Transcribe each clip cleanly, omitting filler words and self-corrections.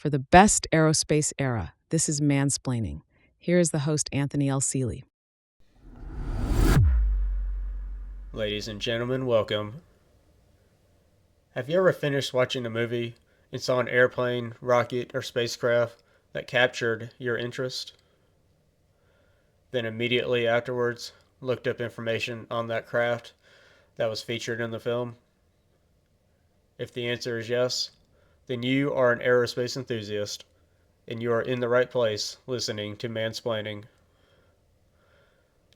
for the best aerospace era. This is Mansplaining. Here is the host, Anthony L. Seeley. Ladies and gentlemen, welcome. Have you ever finished watching a movie and saw an airplane, rocket, or spacecraft that captured your interest? Then immediately afterwards looked up information on that craft that was featured in the film? If the answer is yes, then you are an aerospace enthusiast and you are in the right place listening to Mansplaining.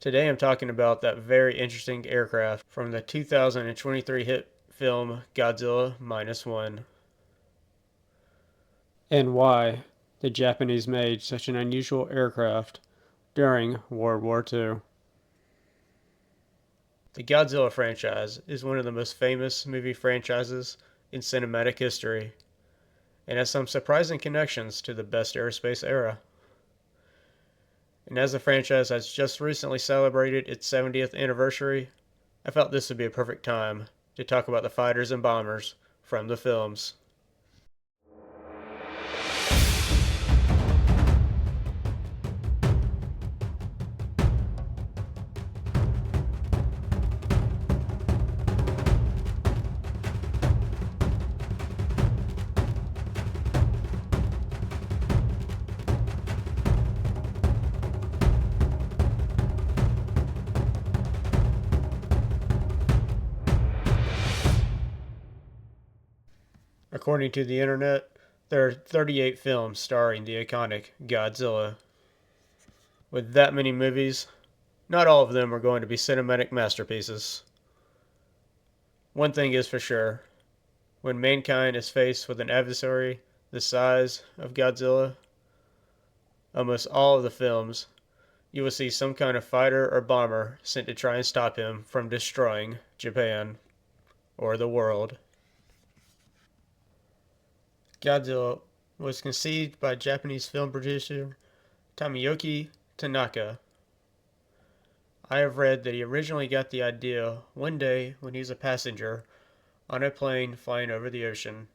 Today I'm talking about that very interesting aircraft from the 2023 hit film Godzilla Minus One. And why the Japanese made such an unusual aircraft during World War II. The Godzilla franchise is one of the most famous movie franchises in cinematic history and has some surprising connections to the best aerospace era. And as the franchise has just recently celebrated its 70th anniversary, I felt this would be a perfect time to talk about the fighters and bombers from the films. According to the internet, there are 38 films starring the iconic Godzilla. With that many movies, not all of them are going to be cinematic masterpieces. One thing is for sure: when mankind is faced with an adversary the size of Godzilla, almost all of the films, you will see some kind of fighter or bomber sent to try and stop him from destroying Japan or the world. Godzilla was conceived by Japanese film producer Tomoyuki Tanaka. I have read that he originally got the idea one day when he was a passenger on a plane flying over the ocean.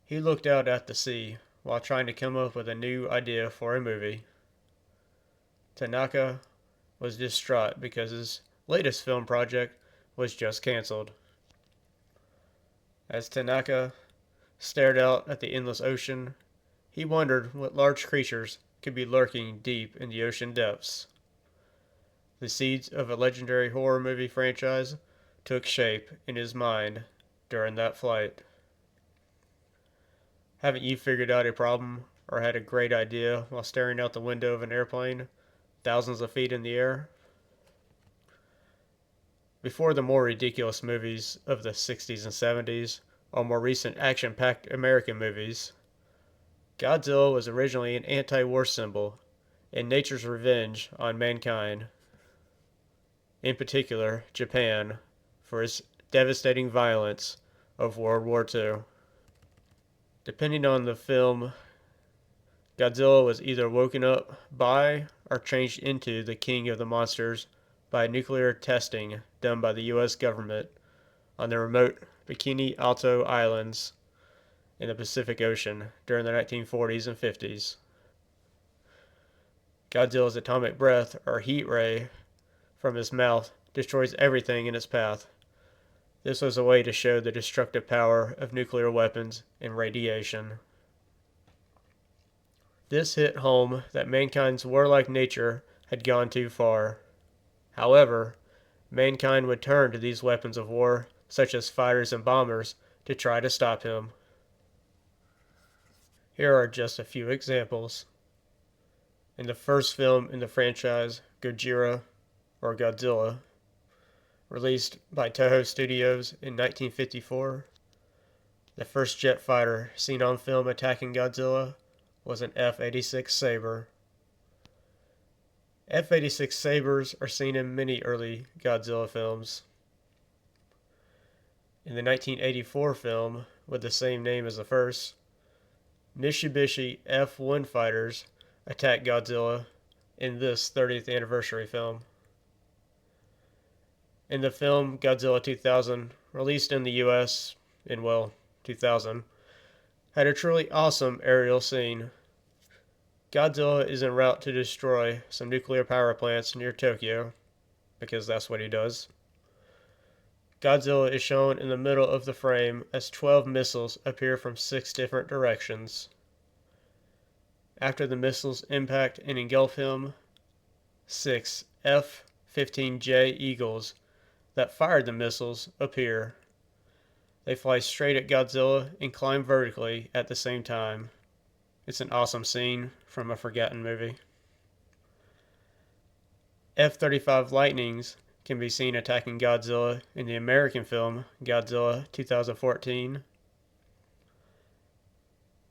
He looked out at the sea while trying to come up with a new idea for a movie. Tanaka was distraught because his latest film project was just canceled. As Tanaka stared out at the endless ocean, he wondered what large creatures could be lurking deep in the ocean depths. The seeds of a legendary horror movie franchise took shape in his mind during that flight. Haven't you figured out a problem or had a great idea while staring out the window of an airplane thousands of feet in the air? Before the more ridiculous movies of the 60s and 70s, or more recent action packed American movies, Godzilla was originally an anti war symbol and nature's revenge on mankind, in particular Japan, for its devastating violence of World War II. Depending on the film, Godzilla was either woken up by or changed into the king of the monsters by nuclear testing done by the US government on the remote Bikini Atoll Islands in the Pacific Ocean during the 1940s and 50s. Godzilla's atomic breath, or heat ray, from his mouth destroys everything in its path. This was a way to show the destructive power of nuclear weapons and radiation. This hit home that mankind's warlike nature had gone too far. However, mankind would turn to these weapons of war, such as fighters and bombers, to try to stop him. Here are just a few examples. In the first film in the franchise, Godzilla, released by Toho Studios in 1954, the first jet fighter seen on film attacking Godzilla was an F-86 Sabre. F-86 Sabres are seen in many early Godzilla films. In the 1984 film, with the same name as the first, Mitsubishi F-1 fighters attacked Godzilla in this 30th anniversary film. In the film Godzilla 2000, released in the US in, 2000, had a truly awesome aerial scene. Godzilla is en route to destroy some nuclear power plants near Tokyo, because that's what he does. Godzilla is shown in the middle of the frame as 12 missiles appear from 6 different directions. After the missiles impact and engulf him, 6 F-15J Eagles that fired the missiles appear. They fly straight at Godzilla and climb vertically at the same time. It's an awesome scene from a forgotten movie. F-35 Lightnings can be seen attacking Godzilla in the American film Godzilla 2014.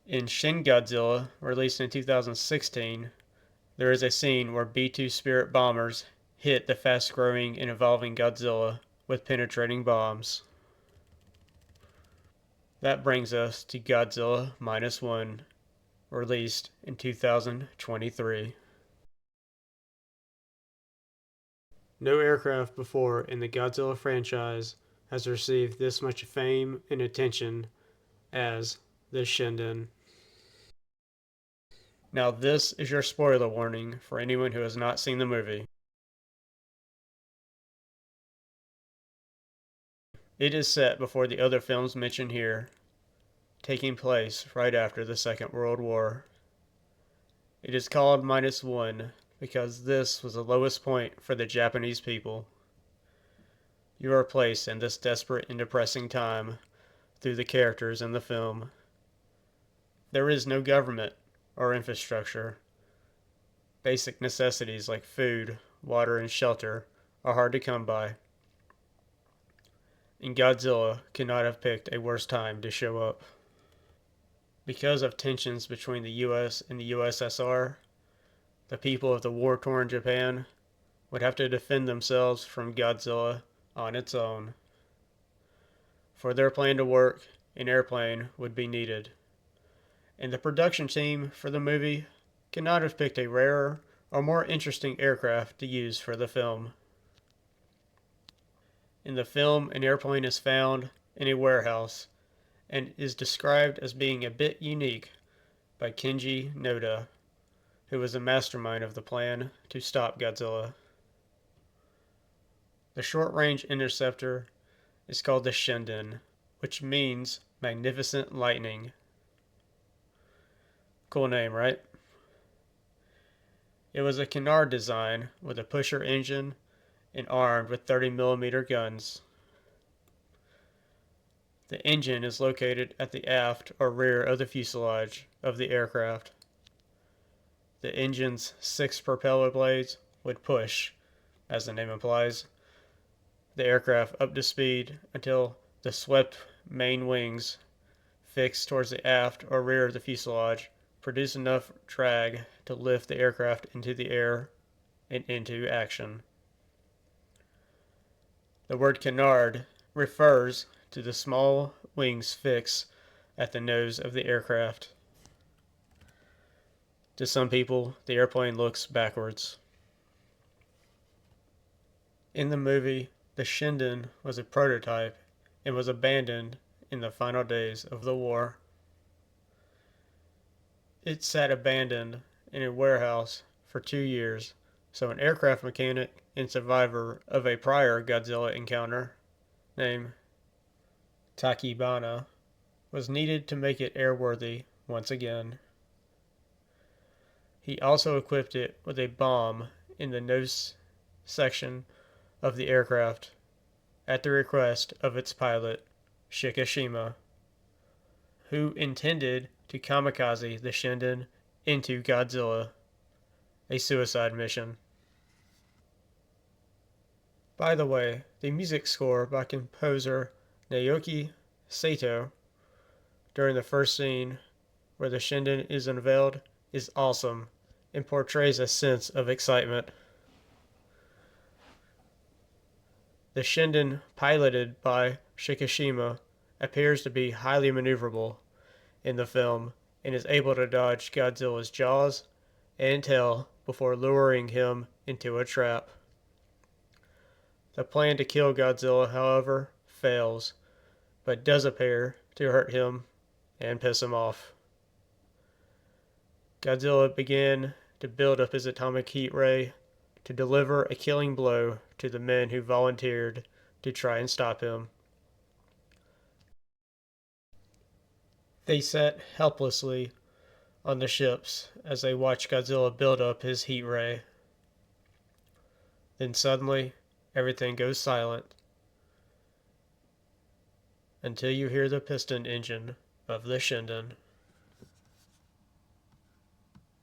In Shin Godzilla, released in 2016, there is a scene where B-2 Spirit bombers hit the fast-growing and evolving Godzilla with penetrating bombs. That brings us to Godzilla Minus One, released in 2023. No aircraft before in the Godzilla franchise has received this much fame and attention as the Shinden. Now, this is your spoiler warning for anyone who has not seen the movie. It is set before the other films mentioned here, taking place right after the Second World War. It is called Minus One because this was the lowest point for the Japanese people. You are placed in this desperate and depressing time through the characters in the film. There is no government or infrastructure. Basic necessities like food, water, and shelter are hard to come by. And Godzilla could not have picked a worse time to show up. Because of tensions between the US and the USSR, the people of the war-torn Japan would have to defend themselves from Godzilla on its own. For their plan to work, an airplane would be needed. And the production team for the movie could not have picked a rarer or more interesting aircraft to use for the film. In the film, an airplane is found in a warehouse and is described as being a bit unique by Kenji Noda, who was the mastermind of the plan to stop Godzilla. The short-range interceptor is called the Shinden, which means magnificent lightning. Cool name, right? It was a canard design with a pusher engine and armed with 30mm guns. The engine is located at the aft or rear of the fuselage of the aircraft. The engine's 6 propeller blades would push, as the name implies, the aircraft up to speed until the swept main wings fixed towards the aft or rear of the fuselage produce enough drag to lift the aircraft into the air and into action. The word canard refers to the small wings fixed at the nose of the aircraft. To some people, the airplane looks backwards. In the movie, the Shinden was a prototype and was abandoned in the final days of the war. It sat abandoned in a warehouse for 2 years, so an aircraft mechanic and survivor of a prior Godzilla encounter, named Takibana, was needed to make it airworthy once again. He also equipped it with a bomb in the nose section of the aircraft at the request of its pilot, Shikishima, who intended to kamikaze the Shinden into Godzilla, a suicide mission. By the way, the music score by composer Naoki Sato during the first scene where the Shinden is unveiled is awesome and portrays a sense of excitement. The Shinden, piloted by Shikishima, appears to be highly maneuverable in the film and is able to dodge Godzilla's jaws and tail before luring him into a trap. The plan to kill Godzilla, however, fails, but does appear to hurt him and piss him off. Godzilla began to build up his atomic heat ray to deliver a killing blow to the men who volunteered to try and stop him. They sat helplessly on the ships as they watched Godzilla build up his heat ray. Then suddenly, everything goes silent until you hear the piston engine of the Shinden.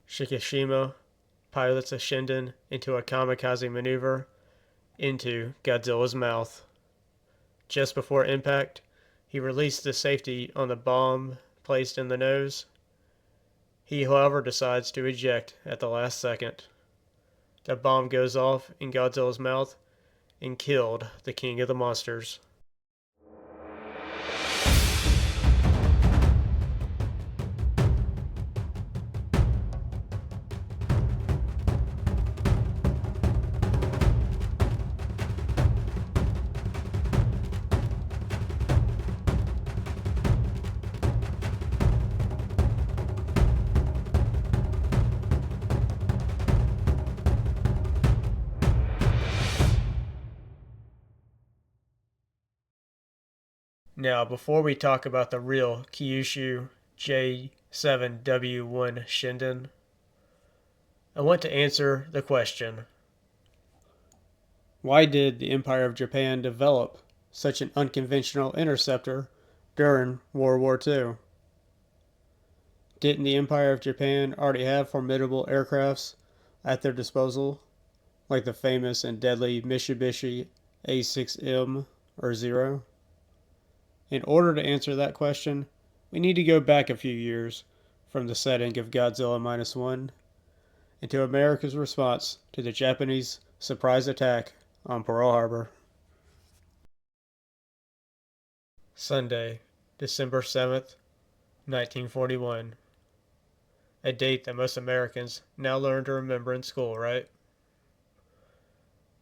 Shikishima pilots a Shinden into a kamikaze maneuver into Godzilla's mouth. Just before impact, he released the safety on the bomb placed in the nose. He, however, decides to eject at the last second. The bomb goes off in Godzilla's mouth and killed the king of the monsters. Now, before we talk about the real Kyushu J7W1 Shinden, I want to answer the question: why did the Empire of Japan develop such an unconventional interceptor during World War II? Didn't the Empire of Japan already have formidable aircrafts at their disposal, like the famous and deadly Mitsubishi A6M or Zero? In order to answer that question, we need to go back a few years from the setting of Godzilla Minus One into America's response to the Japanese surprise attack on Pearl Harbor. Sunday, December 7th, 1941. A date that most Americans now learn to remember in school, right?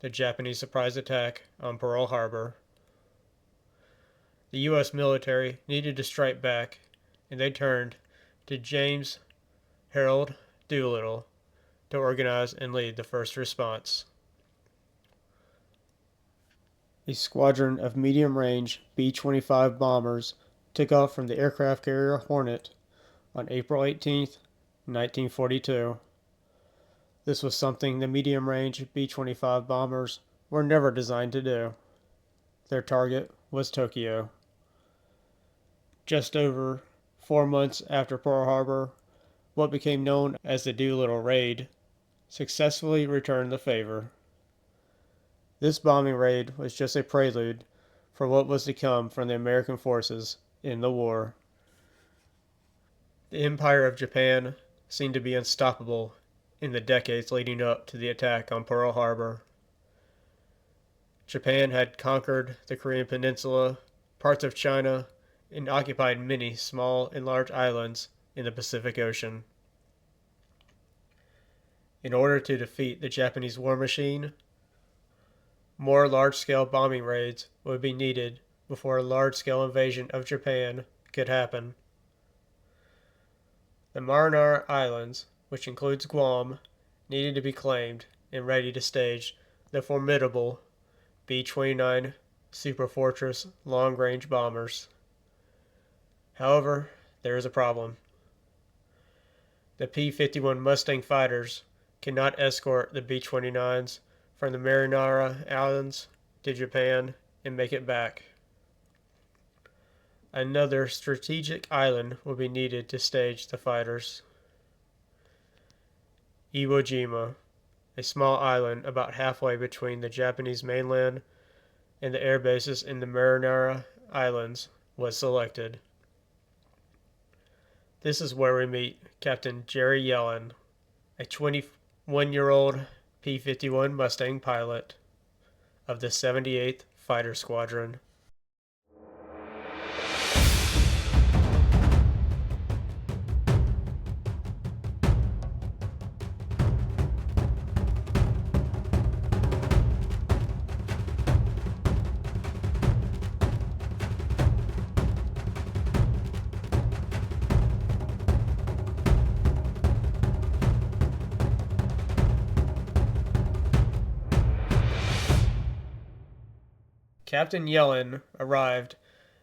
The Japanese surprise attack on Pearl Harbor. The U.S. military needed to strike back, and they turned to James Harold Doolittle to organize and lead the first response. A squadron of medium-range B-25 bombers took off from the aircraft carrier Hornet on April 18, 1942. This was something the medium-range B-25 bombers were never designed to do. Their target was Tokyo. Just over 4 months after Pearl Harbor, what became known as the Doolittle Raid successfully returned the favor. This bombing raid was just a prelude for what was to come from the American forces in the war. The Empire of Japan seemed to be unstoppable in the decades leading up to the attack on Pearl Harbor. Japan had conquered the Korean Peninsula, parts of China, and occupied many small and large islands in the Pacific Ocean. In order to defeat the Japanese war machine, more large-scale bombing raids would be needed before a large-scale invasion of Japan could happen. The Marinara Islands, which includes Guam, needed to be claimed and ready to stage the formidable B-29 Superfortress long-range bombers. However, there is a problem. The P-51 Mustang fighters cannot escort the B-29s from the Marinara Islands to Japan and make it back. Another strategic island will be needed to stage the fighters. Iwo Jima, a small island about halfway between the Japanese mainland and the air bases in the Marinara Islands, was selected. This is where we meet Captain Jerry Yellen, a 21-year-old P-51 Mustang pilot of the 78th Fighter Squadron. Captain Yellen arrived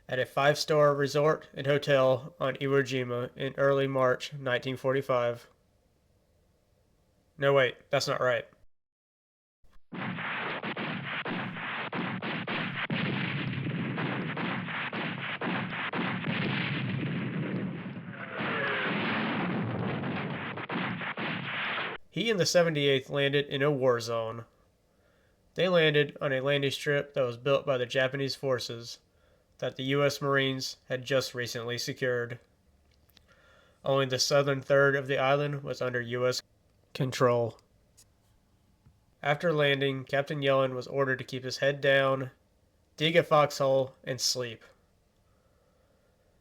at a five-star resort and hotel on Iwo Jima in early March 1945. No, wait, that's not right. He and the 78th landed in a war zone. They landed on a landing strip that was built by the Japanese forces that the U.S. Marines had just recently secured. Only the southern third of the island was under U.S. control. After landing, Captain Yellen was ordered to keep his head down, dig a foxhole, and sleep.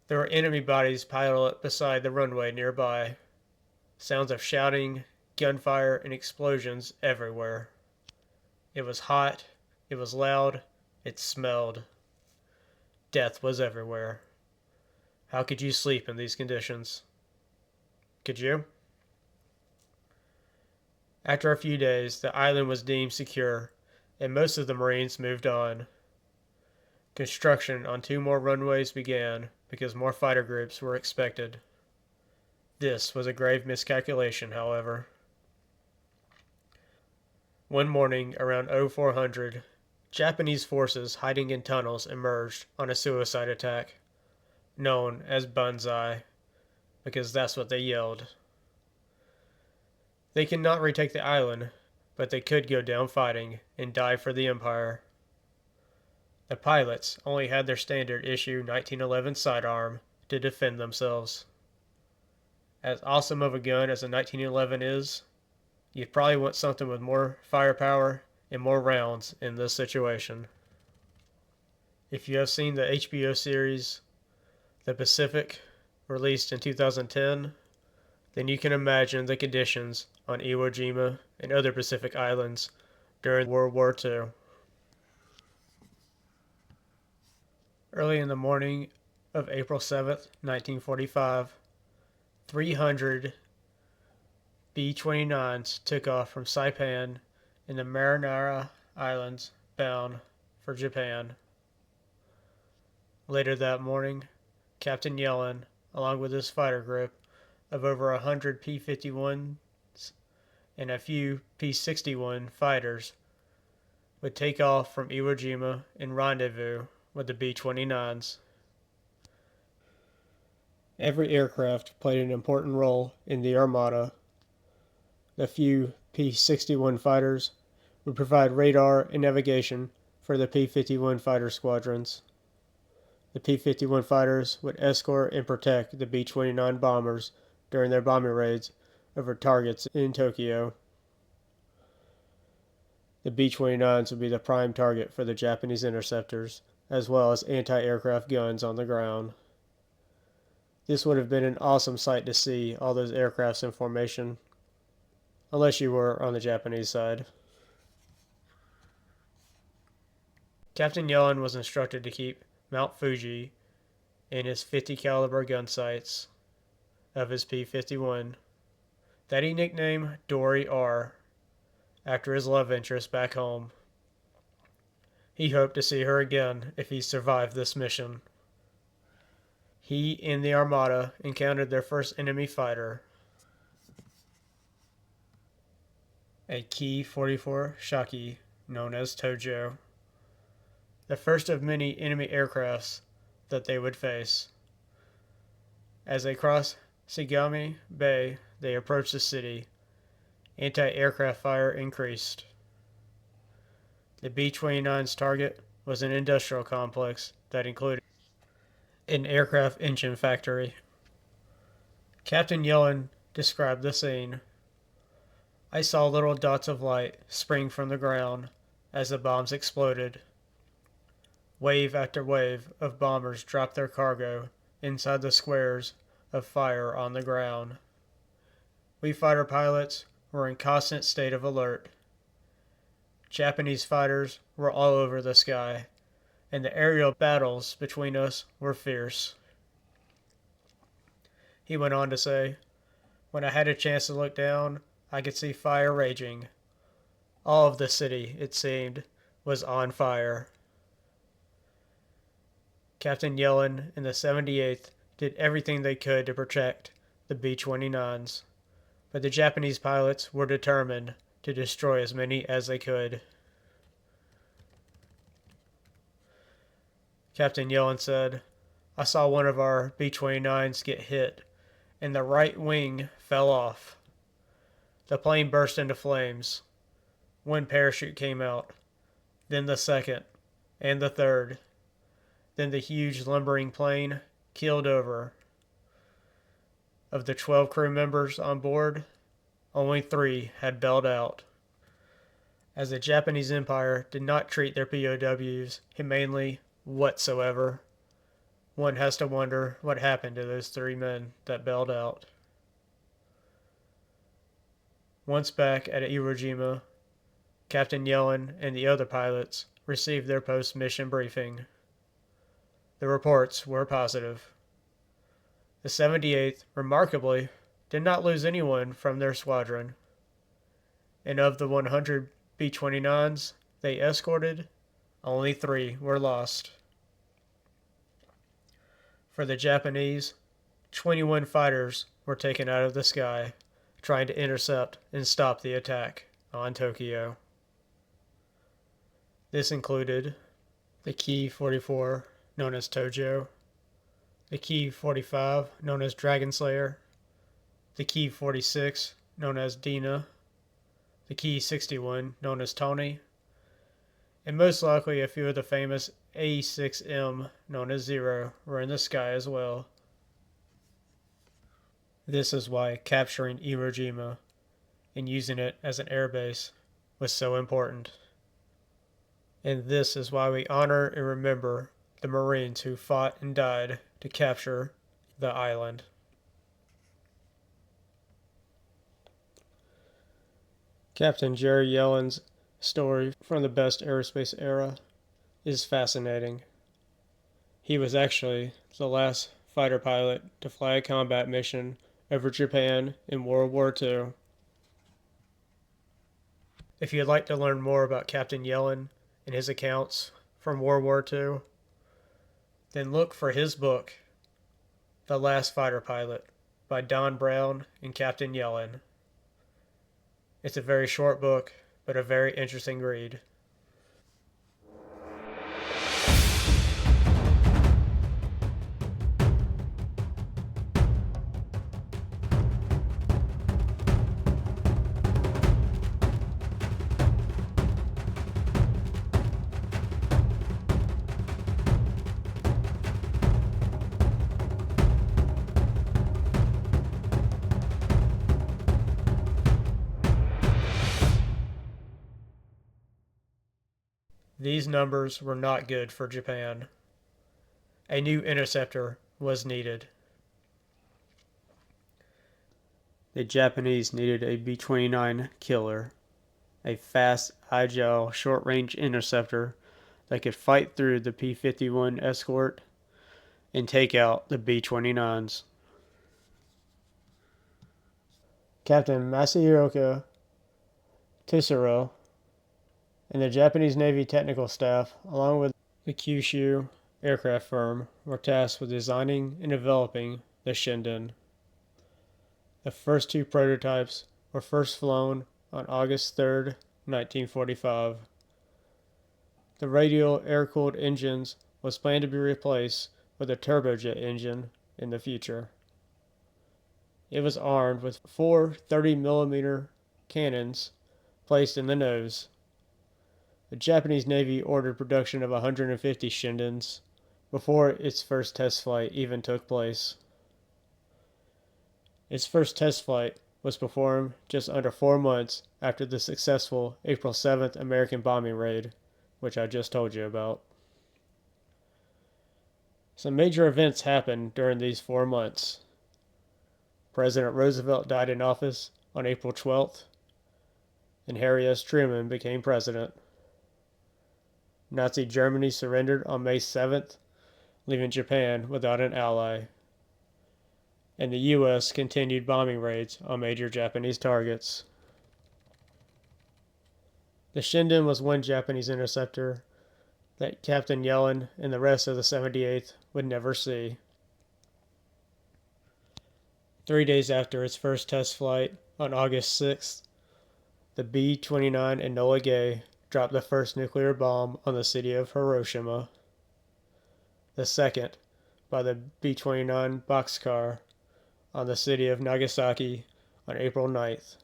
There were enemy bodies piled up beside the runway nearby. Sounds of shouting, gunfire, and explosions everywhere. It was hot, it was loud, it smelled. Death was everywhere. How could you sleep in these conditions? Could you? After a few days, the island was deemed secure, and most of the Marines moved on. Construction on two more runways began because more fighter groups were expected. This was a grave miscalculation, however. One morning around 0400, Japanese forces hiding in tunnels emerged on a suicide attack, known as Banzai, because that's what they yelled. They could not retake the island, but they could go down fighting and die for the Empire. The pilots only had their standard issue 1911 sidearm to defend themselves. As awesome of a gun as a 1911 is, you'd probably want something with more firepower and more rounds in this situation. If you have seen the HBO series The Pacific, released in 2010, then you can imagine the conditions on Iwo Jima and other Pacific islands during World War II. Early in the morning of April 7th, 1945, 300 B-29s took off from Saipan in the Marinara Islands bound for Japan. Later that morning, Captain Yellen, along with his fighter group of over 100 P-51s and a few P-61 fighters, would take off from Iwo Jima and rendezvous with the B-29s. Every aircraft played an important role in the Armada. The few P-61 fighters would provide radar and navigation for the P-51 fighter squadrons. The P-51 fighters would escort and protect the B-29 bombers during their bombing raids over targets in Tokyo. The B-29s would be the prime target for the Japanese interceptors, as well as anti-aircraft guns on the ground. This would have been an awesome sight to see all those aircrafts in formation, unless you were on the Japanese side. Captain Yellen was instructed to keep Mount Fuji and his 50 caliber gun sights of his P-51 that he nicknamed Dory R after his love interest back home. He hoped to see her again if he survived this mission. He and the Armada encountered their first enemy fighter, a Ki-44 Shaki known as Tojo, the first of many enemy aircrafts that they would face. As they crossed Sagami Bay, they approached the city. Anti-aircraft fire increased. The B-29's target was an industrial complex that included an aircraft engine factory. Captain Yellen described the scene. I saw little dots of light spring from the ground as the bombs exploded. Wave after wave of bombers dropped their cargo inside the squares of fire on the ground. We fighter pilots were in constant state of alert. Japanese fighters were all over the sky, and the aerial battles between us were fierce. He went on to say, when I had a chance to look down, I could see fire raging. All of the city, it seemed, was on fire. Captain Yellen and the 78th did everything they could to protect the B-29s, but the Japanese pilots were determined to destroy as many as they could. Captain Yellen said, "I saw one of our B-29s get hit, and the right wing fell off. The plane burst into flames. One parachute came out, then the second, and the third. Then the huge lumbering plane keeled over. Of the 12 crew members on board, only 3 had bailed out. As the Japanese Empire did not treat their POWs humanely whatsoever, one has to wonder what happened to those 3 men that bailed out." Once back at Iwo Jima, Captain Yellen and the other pilots received their post-mission briefing. The reports were positive. The 78th, remarkably, did not lose anyone from their squadron, and of the 100 B-29s they escorted, only 3 were lost. For the Japanese, 21 fighters were taken out of the sky, trying to intercept and stop the attack on Tokyo. This included the Ki-44, known as Tojo, the Ki-45, known as Dragon Slayer, the Ki-46, known as Dina, the Ki-61, known as Tony, and most likely a few of the famous A-6M, known as Zero, were in the sky as well. This is why capturing Iwo Jima and using it as an airbase was so important. And this is why we honor and remember the Marines who fought and died to capture the island. Captain Jerry Yellen's story from the best aerospace era is fascinating. He was actually the last fighter pilot to fly a combat mission over Japan in World War II. If you'd like to learn more about Captain Yellen and his accounts from World War II, then look for his book, The Last Fighter Pilot, by Don Brown and Captain Yellen. It's a very short book, but a very interesting read. These numbers were not good for Japan. A new interceptor was needed. The Japanese needed a B-29 killer, a fast, agile, short-range interceptor that could fight through the P-51 escort and take out the B-29s. Captain Masahiro Tesoro and the Japanese Navy technical staff, along with the Kyushu aircraft firm, were tasked with designing and developing the Shinden. The first 2 prototypes were first flown on August 3, 1945. The radial air-cooled engines was planned to be replaced with a turbojet engine in the future. It was armed with 4 30mm cannons placed in the nose. The Japanese Navy ordered production of 150 Shindens before its first test flight even took place. Its first test flight was performed just under 4 months after the successful April 7th American bombing raid, which I just told you about. Some major events happened during these 4 months. President Roosevelt died in office on April 12th, and Harry S. Truman became president. Nazi Germany surrendered on May 7th, leaving Japan without an ally. And the U.S. continued bombing raids on major Japanese targets. The Shinden was one Japanese interceptor that Captain Yellen and the rest of the 78th would never see. 3 days after its first test flight, on August 6th, the B 29 Enola Gay dropped the first nuclear bomb on the city of Hiroshima. The second, by the B 29 Boxcar, on the city of Nagasaki on April 9th.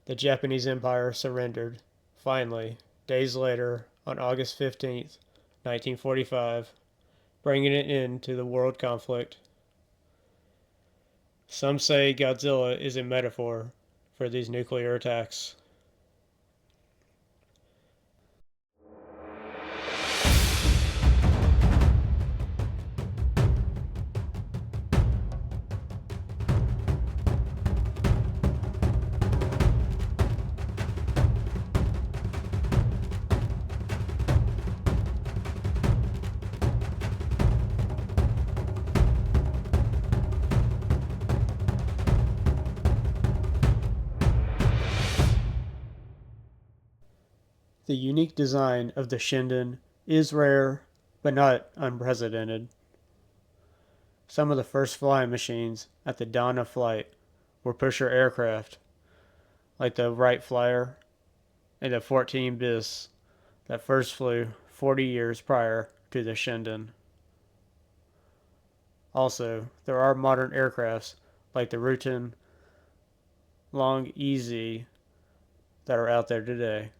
The Japanese Empire surrendered, finally, days later, on August 15th, 1945, bringing an end to the world conflict. Some say Godzilla is a metaphor for these nuclear attacks. The unique design of the Shinden is rare, but not unprecedented. Some of the first flying machines at the dawn of flight were pusher aircraft, like the Wright Flyer and the 14 bis that first flew 40 years prior to the Shinden. Also, there are modern aircrafts like the Rutan Long EZ that are out there today.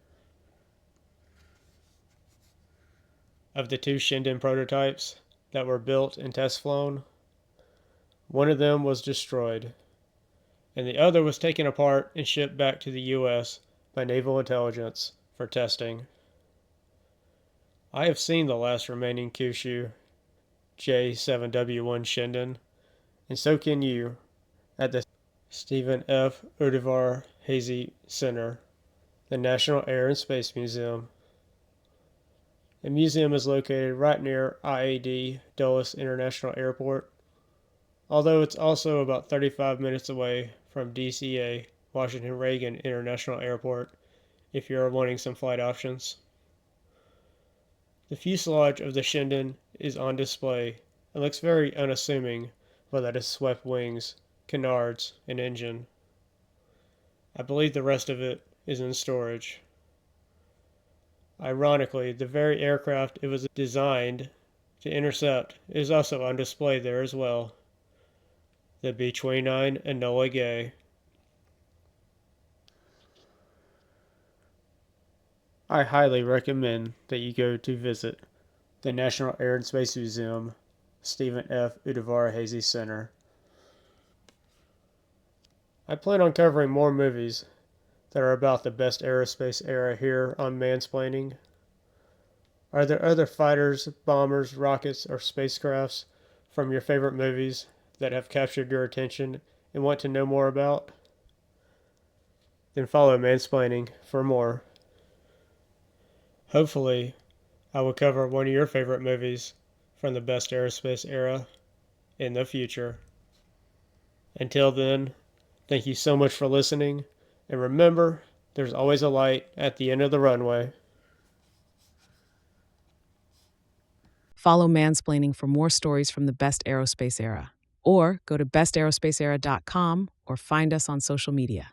Of the two Shinden prototypes that were built and test flown, one of them was destroyed, and the other was taken apart and shipped back to the U.S. by Naval Intelligence for testing. I have seen the last remaining Kyushu J7W1 Shinden, and so can you, at the Stephen F. Udivar Hazy Center, the National Air and Space Museum. The museum is located right near IAD Dulles International Airport, although it's also about 35 minutes away from DCA Washington Reagan International Airport if you're wanting some flight options. The fuselage of the Shinden is on display and looks very unassuming without its swept wings, canards, and engine. I believe the rest of it is in storage. Ironically, the very aircraft it was designed to intercept is also on display there as well. The B-29 Enola Gay. I highly recommend that you go to visit the National Air and Space Museum, Stephen F. Udivar Hazy Center. I plan on covering more movies that are about the best aerospace era here on Mansplaining. Are there other fighters, bombers, rockets, or spacecrafts from your favorite movies that have captured your attention and want to know more about? Then follow Mansplaining for more. Hopefully, I will cover one of your favorite movies from the best aerospace era in the future. Until then, thank you so much for listening, and remember, there's always a light at the end of the runway. Follow Mansplaining for more stories from the best aerospace era. Or go to bestaerospaceera.com or find us on social media.